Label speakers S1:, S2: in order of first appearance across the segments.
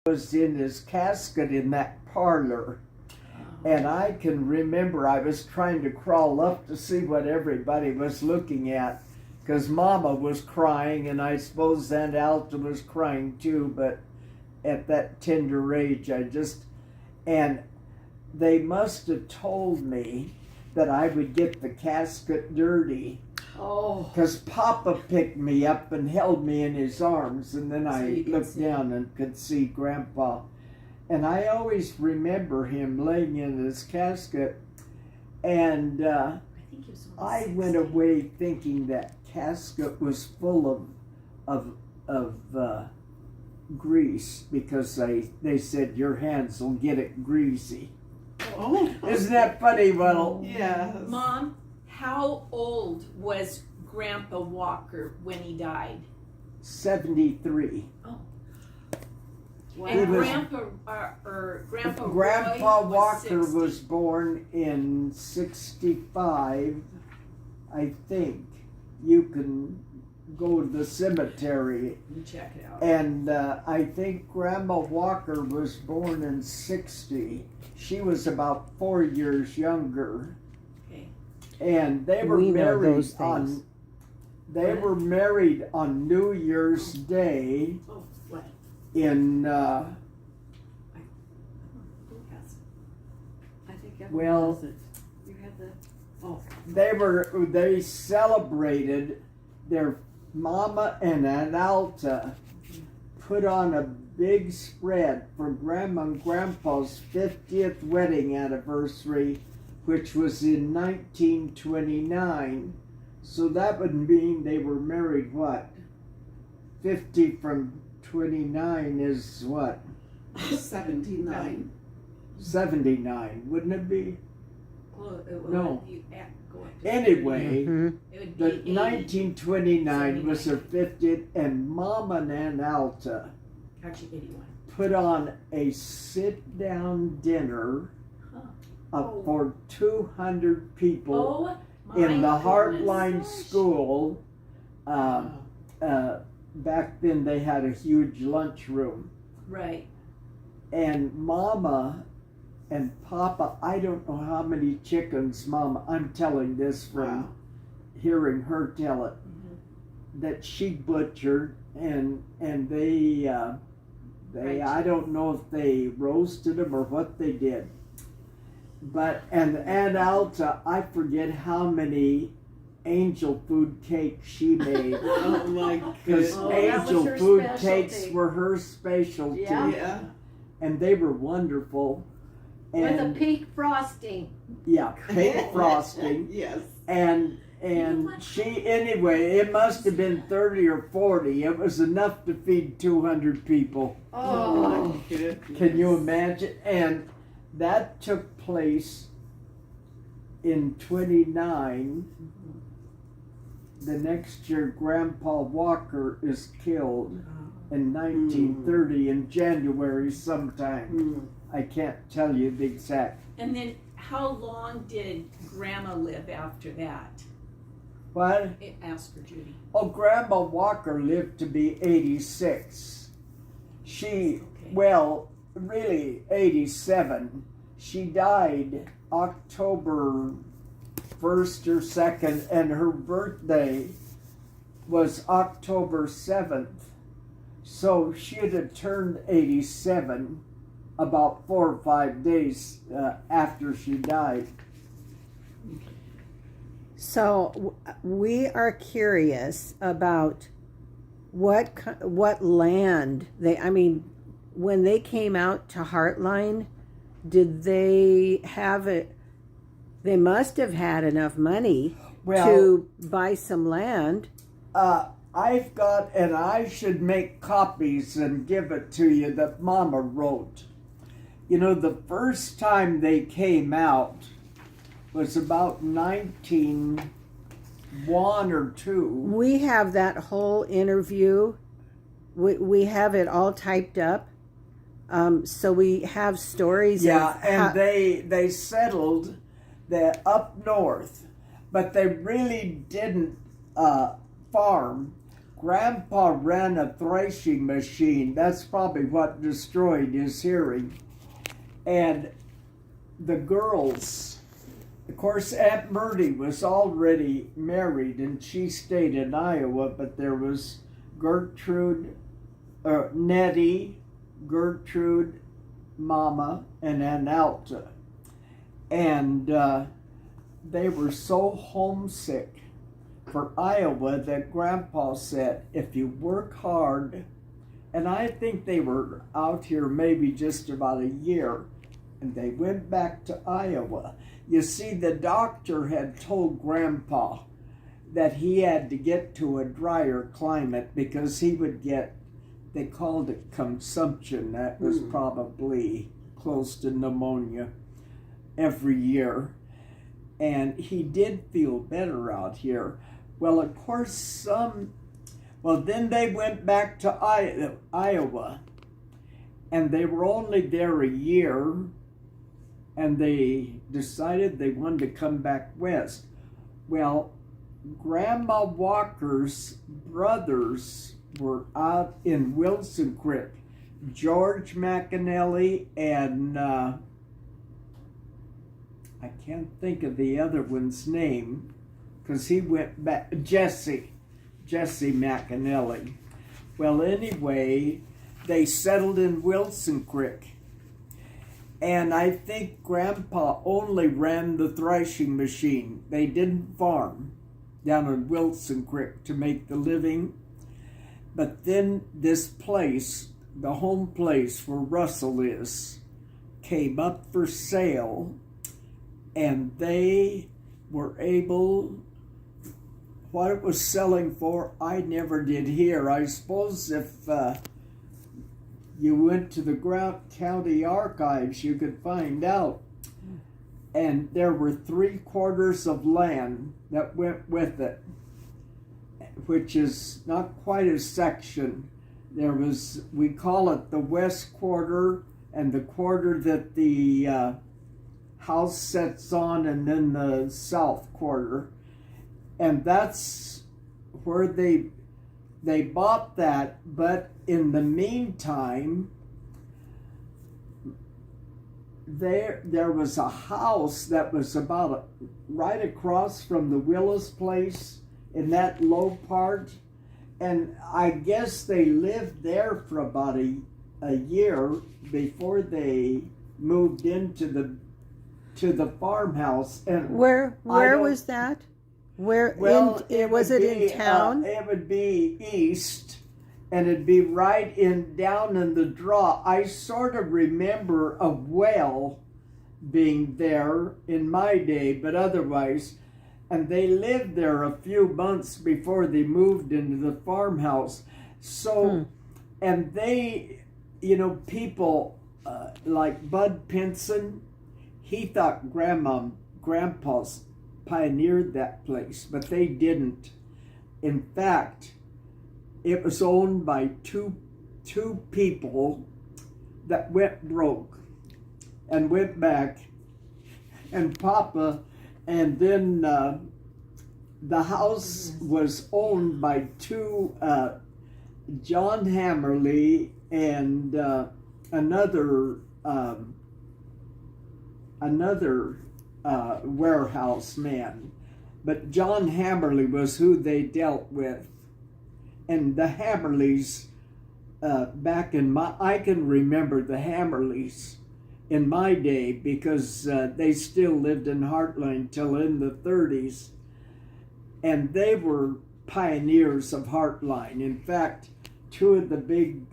S1: was in his casket in that parlor. And I can remember I was trying to crawl up to see what everybody was looking at, because Mama was crying, and I suppose Aunt Alta was crying too, but at that tender age, and they must have told me that I would get the casket dirty.
S2: Oh.
S1: Because Papa picked me up and held me in his arms, and then I looked down and could see Grandpa. And I always remember him laying in his casket, and I went away thinking that casket was full of grease, because they said your hands will get it greasy.
S2: Oh.
S1: Isn't that funny? Well,
S2: Yes.
S3: Mom, how old was Grandpa Walker when he died?
S1: 73.
S3: Oh.
S2: Wow.
S3: And
S1: was-
S3: Grandpa
S1: Grandpa
S3: Roy
S1: Walker
S3: was 60.
S1: was born in 65, I think. You can go to the cemetery.
S3: You check it out.
S1: And I think Grandma Walker was born in 60. She was about 4 years younger.
S3: Okay.
S1: And they were
S4: We know
S1: married
S4: those things.
S1: were married on New Year's Day
S3: Oh, what?
S1: in
S3: Who has it?
S2: I think
S1: Well-
S2: has it. You have the. Oh.
S1: they celebrated their Mama and Aunt Alta put on a big spread for Grandma and Grandpa's 50th wedding anniversary, which was in 1929. So that would mean they were married, what? 50 from 29 is what?
S2: 79.
S1: 79, wouldn't it be?
S3: Well, it would,
S1: No.
S3: You go up to
S1: Anyway,
S4: Mhm.
S3: It would
S1: the
S3: be 80.
S1: 1929 was her 50th, and Mama and Aunt Alta
S3: Actually, 81.
S1: put on a sit-down dinner
S3: Huh.
S1: for 200 people
S3: Oh, my
S1: in the
S3: goodness.
S1: Hartline school. Back then they had a huge lunchroom.
S3: Right.
S1: And Mama and Papa, I don't know how many chickens, Mama, I'm telling this from
S2: Wow.
S1: hearing her tell it, that she butchered, and they I don't know if they roasted them or what they did. But, and Aunt Alta, I forget how many angel food cakes she made.
S2: Oh my
S1: Because
S2: goodness.
S5: Oh, that was
S1: angel
S5: her
S1: food
S5: specialty.
S1: cakes were her specialty.
S5: Yeah.
S2: Yeah.
S1: And they were wonderful.
S5: With a
S1: And
S5: pink frosting.
S1: yeah, cake frosting.
S2: Yes.
S1: And
S3: what?
S1: she, anyway, it must have been 30 or 40. It was enough to feed 200 people.
S5: Oh.
S2: my goodness.
S1: Can you imagine? And that took place in 29. The next year, Grandpa Walker is killed in 1930 in January sometime.
S2: Mm.
S1: I can't tell you the exact.
S3: And then how long did Grandma live after that?
S1: What?
S3: Ask her, Judy.
S1: Oh, Grandma Walker lived to be 86. She,
S3: Okay.
S1: well, really 87. She died October 1st or 2nd, and her birthday was October 7th. So she'd have turned 87 about 4 or 5 days after she died.
S4: So we are curious about what land when they came out to Hartline, did they have it? They must have had enough money to buy some land.
S1: I've got, and I should make copies and give it to you, that Mama wrote. You know, the first time they came out was about 1901 or 2.
S4: We have that whole interview. We have it all typed up. So we have stories.
S1: Yeah,
S4: of
S1: and they settled up north, but they really didn't farm. Grandpa ran a threshing machine. That's probably what destroyed his hearing. And the girls, of course, Aunt Murdy was already married and she stayed in Iowa, but there was Gertrude, Nettie, Gertrude, Mama, and Aunt Alta. And they were so homesick for Iowa that Grandpa said, if you work hard, and I think they were out here maybe just about a year, and they went back to Iowa. You see, the doctor had told Grandpa that he had to get to a drier climate because he would get, they called it consumption, that was probably close to pneumonia, every year. And he did feel better out here. Well, of course, then they went back to Iowa, and they were only there a year, and they decided they wanted to come back west. Well, Grandma Walker's brothers were out in Wilson Creek, George McAnally and I can't think of the other one's name, because he went back, Jesse McAnally. Well, anyway, they settled in Wilson Creek. And I think Grandpa only ran the threshing machine. They didn't farm down in Wilson Creek to make the living. But then this place, the home place where Russell is, came up for sale, and they were able, what it was selling for, I never did hear. I suppose if you went to the Grant County Archives, you could find out. And there were 3/4 of land that went with it, which is not quite a section. There was, we call it the west quarter and the quarter that the house sets on, and then the south quarter. And that's where they bought that. But in the meantime, there was a house that was about right across from the Willis place in that low part, and I guess they lived there for about a year before they moved into the farmhouse. And
S4: Where was that? Where
S1: well,
S4: was it in town?
S1: It would be east, and it'd be right down in the draw. I sort of remember a well being there in my day, but otherwise, and they lived there a few months before they moved into the farmhouse. So, and they, people like Bud Pinson, he thought Grandpa's pioneered that place, but they didn't. In fact, it was owned by two people that went broke and went back, and Papa, and then the house was owned by two, John Hammerly and another warehouse man. But John Hammerly was who they dealt with. And the Hammerleys, I can remember the Hammerleys in my day because they still lived in Hartline till in the 30s. And they were pioneers of Hartline. In fact, two of the big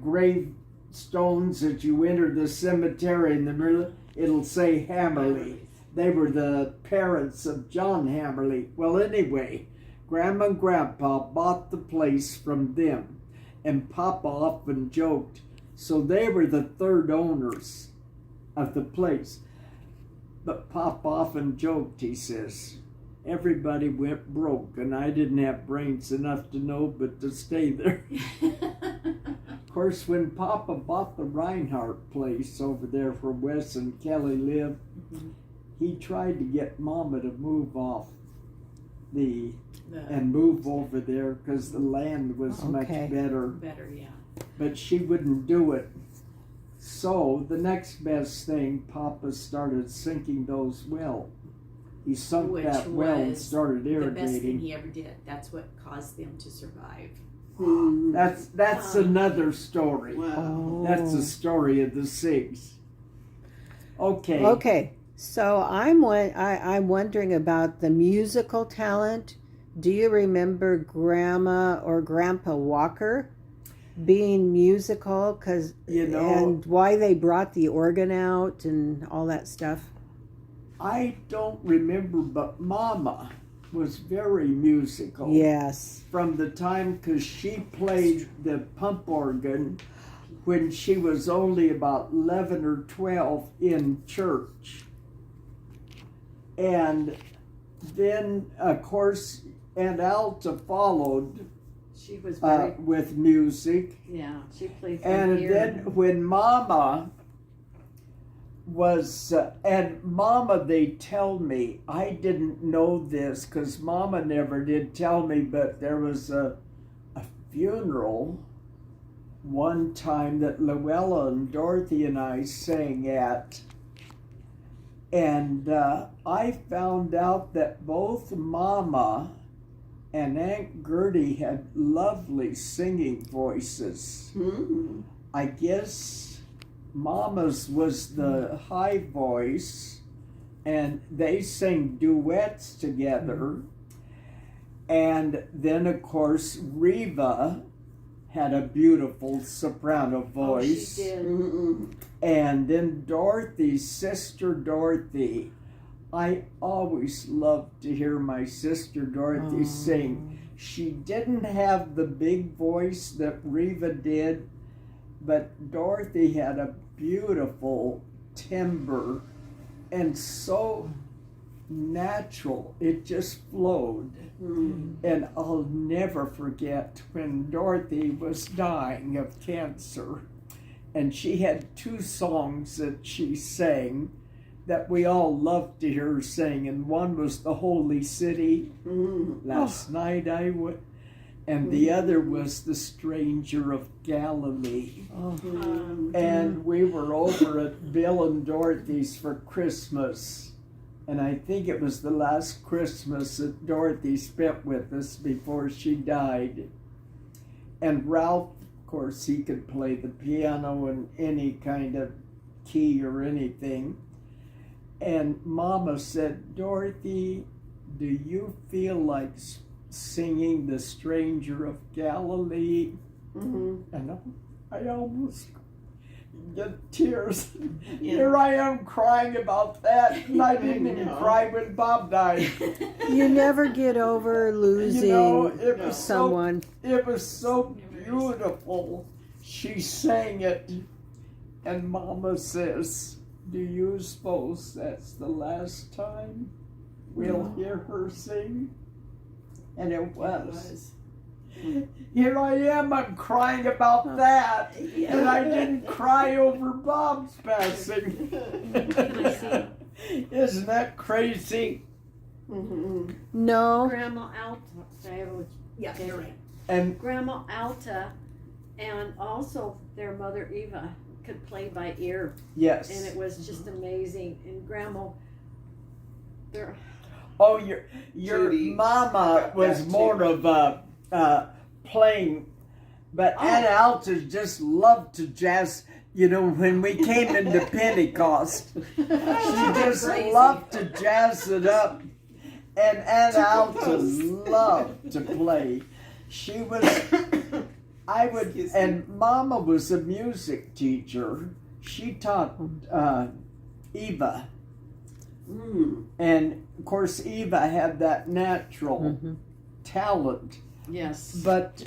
S1: gravestones as you enter the cemetery in the middle, it'll say Hammerly. They were the parents of John Hammerly. Well, anyway, Grandma and Grandpa bought the place from them, and Papa often joked, so they were the third owners of the place. But Papa often joked, he says, everybody went broke, and I didn't have brains enough to know but to stay there. Of course, when Papa bought the Reinhardt place over there where Wes and Kelly lived, he tried to get Mama to move off and move over there because the land was much
S4: Okay.
S1: better.
S3: Better, yeah.
S1: But she wouldn't do it. So the next best thing, Papa started sinking those wells. He sunk
S3: Which
S1: that well and
S3: was
S1: started
S3: The best thing
S1: irrigating.
S3: he ever did. That's what caused them to survive.
S2: Hmm.
S1: That's another story.
S2: Wow.
S4: Oh.
S1: That's the story of the Siegs. Okay.
S4: Okay, so I'm wondering about the musical talent. Do you remember Grandma or Grandpa Walker being musical? And why they brought the organ out and all that stuff?
S1: I don't remember, but Mama was very musical.
S4: Yes.
S1: From the time, because she played the pump organ when she was only about 11 or 12 in church. And then, of course, Aunt Alta followed
S5: She was very,
S1: with music.
S5: yeah, she played from
S1: And
S5: here.
S1: then when Mama was, and Mama, they tell me, I didn't know this because Mama never did tell me, but there was a funeral one time that Luella and Dorothy and I sang at. And I found out that both Mama and Aunt Gertie had lovely singing voices.
S2: Hmm.
S1: I guess Mama's was the high voice, and they sang duets together. And then, of course, Reva had a beautiful soprano
S5: Oh, she
S1: voice.
S5: did.
S2: Mm-mm.
S1: And then Dorothy's sister Dorothy. I always loved to hear my sister Dorothy sing. She didn't have the big voice that Reva did, but Dorothy had a beautiful timbre and so natural. It just flowed.
S2: Mm.
S1: And I'll never forget when Dorothy was dying of cancer. And she had two songs that she sang that we all loved to hear her sing. And one was The Holy City, Last Night I Went. And the other was The Stranger of Galilee. And we were over at Bill and Dorothy's for Christmas. And I think it was the last Christmas that Dorothy spent with us before she died. And Ralph, of course, he could play the piano in any kind of key or anything. And Mama said, Dorothy, do you feel like singing The Stranger of Galilee? And I almost get tears. Here I am crying about that, and I didn't even cry when Bob died.
S4: You never get over losing
S1: It was
S4: someone.
S1: it was so beautiful. She sang it, and Mama says, do you suppose that's the last time we'll hear her sing? And it was. Here I am, I'm crying about that, and I didn't cry over Bob's passing. Isn't that crazy?
S4: No.
S5: Grandma Alta,
S3: Yeah, you're right.
S1: And
S5: Grandma Alta, and also their mother Eva could play by ear,
S1: yes.
S5: and it was just amazing. And Grandma, their
S1: Oh, your
S2: Judy
S1: mama
S2: got
S1: was
S2: that
S1: more
S2: too.
S1: of playing, but Aunt Alta just loved to jazz. You know, when we came into Pentecost, she just
S3: Crazy.
S1: loved to jazz it up. And Aunt Alta loved to play. She was, I would,
S2: Excuse me.
S1: and Mama was a music teacher. She taught Eva. And of course, Eva had that natural talent,
S5: yes,
S1: but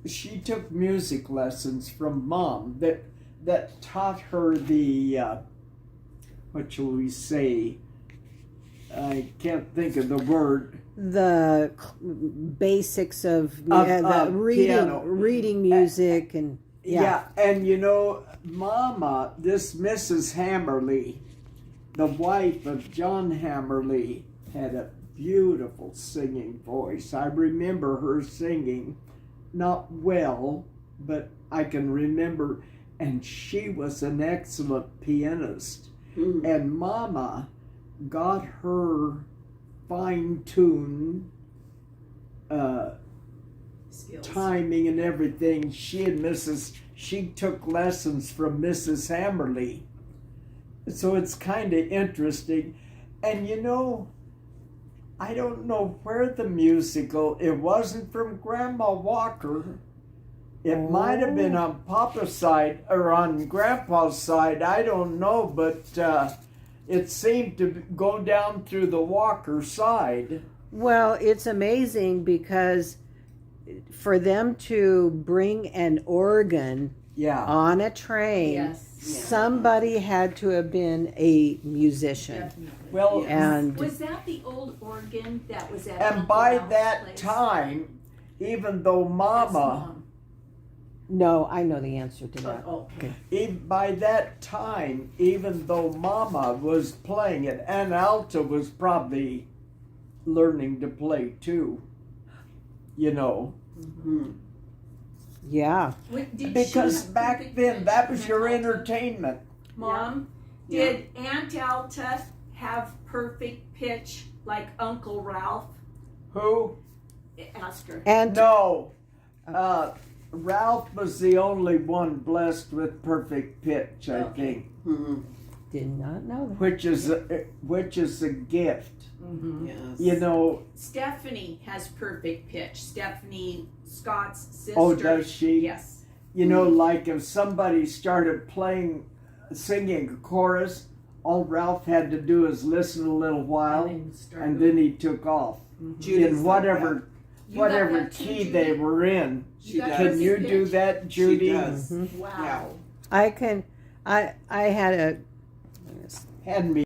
S1: she took music lessons from Mom that taught her the what shall we say? I can't think of the word.
S4: The basics of the
S1: piano.
S4: reading music and
S1: Yeah, and you know, Mama, this Mrs. Hammerly, the wife of John Hammerly, had a beautiful singing voice. I remember her singing, not well, but I can remember, and she was an excellent pianist.
S2: Mm.
S1: And Mama got her fine-tuned
S3: Skills.
S1: timing and everything. She took lessons from Mrs. Hammerly. So it's kind of interesting. And you know, I don't know where the musical, it wasn't from Grandma Walker. It might have been on Papa's side or on Grandpa's side. I don't know, but it seemed to go down through the Walker side.
S4: Well, it's amazing because for them to bring an organ
S1: Yeah.
S4: on a train,
S3: Yes.
S4: somebody had to have been a musician.
S3: Definitely.
S1: Well,
S4: And
S3: Was that the old organ that was at
S1: and
S3: Uncle
S1: by
S3: Ralph's
S1: that
S3: place?
S1: time, even though
S3: That's
S1: Mama,
S3: Mom.
S4: no, I know the answer to that.
S3: Oh, okay.
S1: by that time, even though Mama was playing it, Aunt Alta was probably learning to play too. You know,
S2: Mm.
S4: Yeah.
S3: Did
S1: because
S3: she have
S1: back
S3: perfect
S1: then
S3: pitch,
S1: that was your
S3: Aunt Alta?
S1: entertainment.
S3: Mom,
S2: Yeah.
S3: did Aunt Alta have perfect pitch like Uncle Ralph?
S1: Who?
S3: Ask her.
S4: And
S1: No. Ralph was the only one blessed with perfect pitch, I
S3: Okay.
S1: think,
S2: Mm.
S4: did not know that.
S1: which is a gift.
S3: Mm-hmm.
S2: Yes.
S1: You know.
S3: Stephanie has perfect pitch. Stephanie Scott's sister.
S1: Oh, does she?
S3: Yes.
S1: You know, like if somebody started singing a chorus, all Ralph had to do is listen a little while, and then he took off
S2: Judy's
S1: in
S2: like
S1: whatever
S3: You got
S1: whatever
S3: that too,
S1: key
S3: Judy?
S1: they were in.
S2: She
S3: got
S2: does.
S1: Can you
S3: perfect
S1: do
S3: pitch?
S1: that, Judy?
S2: She does.
S4: Mhm.
S3: Wow.
S2: Yeah.
S4: I can. I had a.
S1: Hand me